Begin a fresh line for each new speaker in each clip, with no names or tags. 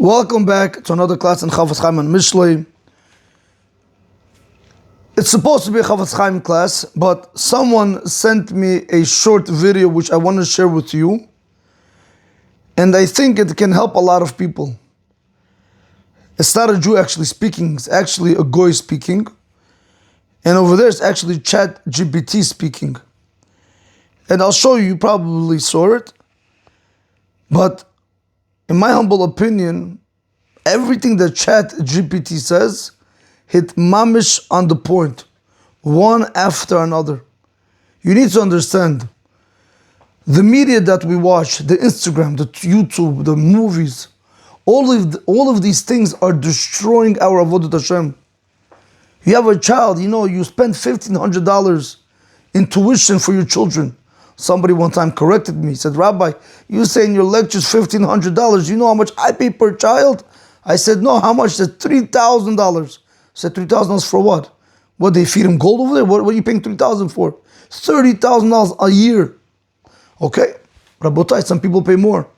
Welcome back to another class in Chofetz Chaim and Mishlei. It's supposed to be a Chofetz Chaim class, but someone sent me a short video which I want to share with you, and I think it can help a lot of people. It's not a Jew actually speaking, it's actually a Goy speaking, and over there it's actually ChatGPT speaking. And I'll show you probably saw it, but in my humble opinion, everything that ChatGPT says hit mamish on the point, one after another. You need to understand, the media that we watch, the Instagram, the YouTube, the movies, all of these things are destroying our avodat Hashem. You have a child, you spend $1,500 in tuition for your children. Somebody one time corrected me, said, "Rabbi, you say in your lectures $1,500. You know how much I pay per child?" I said, "No, how much?" He said, $3,000. I said, $3,000 for what? What, they feed him gold over there? What are you paying $3,000 for? $30,000 a year. Okay, Rabotai, some people pay more.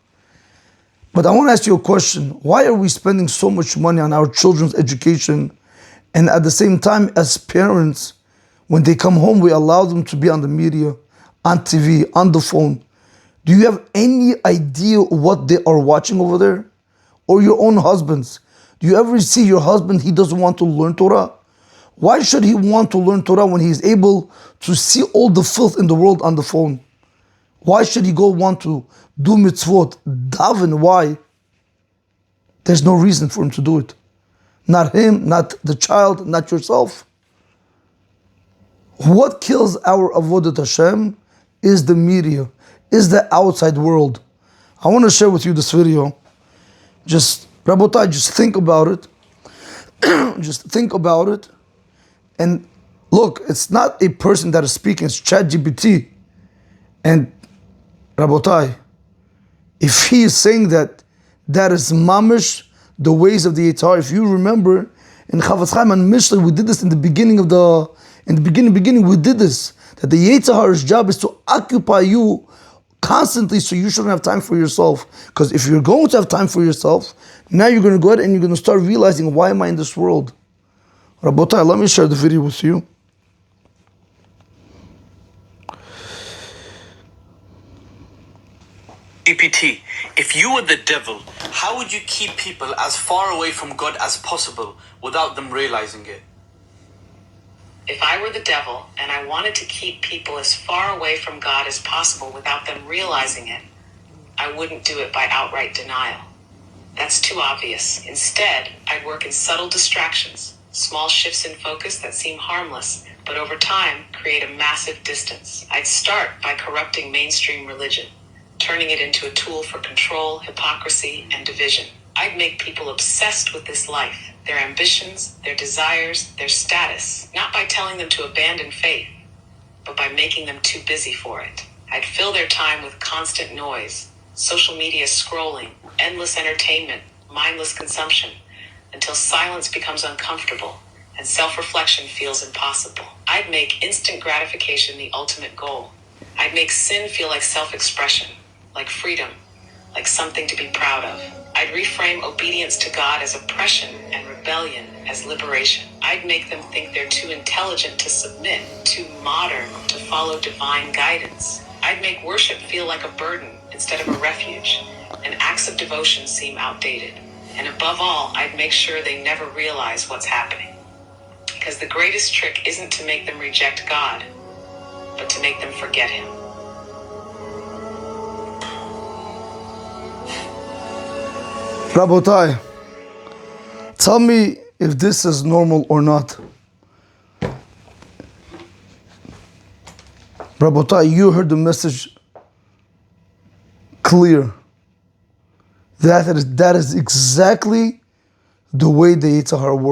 But I want to ask you a question. Why are we spending so much money on our children's education, and at the same time, as parents, when they come home, we allow them to be on the media, on TV, on the phone? Do you have any idea what they are watching over there? Or your own husbands? Do you ever see your husband, he doesn't want to learn Torah? Why should he want to learn Torah when he's able to see all the filth in the world on the phone? Why should he go want to do mitzvot, daven? Why? There's no reason for him to do it. Not him, not the child, not yourself. What kills our avodat Hashem is the media, is the outside world. I want to share with you this video. Rabotai, just think about it. Just think about it. And look, it's not a person that is speaking, it's ChatGPT. And Rabotai, if he is saying that is mamish the ways of the Yitzhar. If you remember, in Chofetz Chaim and Mishlei, we did this in the beginning we did this, that the Yitzhar's job is to occupy you constantly so you shouldn't have time for yourself. Because if you're going to have time for yourself, now you're going to go ahead and you're going to start realizing, why am I in this world? Rabotai, let me share the video with you.
GPT, if you were the devil, how would you keep people as far away from God as possible without them realizing it?
If I were the devil and I wanted to keep people as far away from God as possible without them realizing it, I wouldn't do it by outright denial. That's too obvious. Instead, I'd work in subtle distractions, small shifts in focus that seem harmless, but over time create a massive distance. I'd start by corrupting mainstream religion, turning it into a tool for control, hypocrisy, and division. I'd make people obsessed with this life, their ambitions, their desires, their status, not by telling them to abandon faith, but by making them too busy for it. I'd fill their time with constant noise, social media scrolling, endless entertainment, mindless consumption, until silence becomes uncomfortable and self-reflection feels impossible. I'd make instant gratification the ultimate goal. I'd make sin feel like self-expression, like freedom, like something to be proud of. I'd reframe obedience to God as oppression and rebellion as liberation. I'd make them think they're too intelligent to submit, too modern to follow divine guidance. I'd make worship feel like a burden instead of a refuge, and acts of devotion seem outdated. And above all, I'd make sure they never realize what's happening. Because the greatest trick isn't to make them reject God, but to make them forget Him.
Rabotai, tell me if this is normal or not. Rabotai, you heard the message clear. That is exactly the way the Yitzhar works.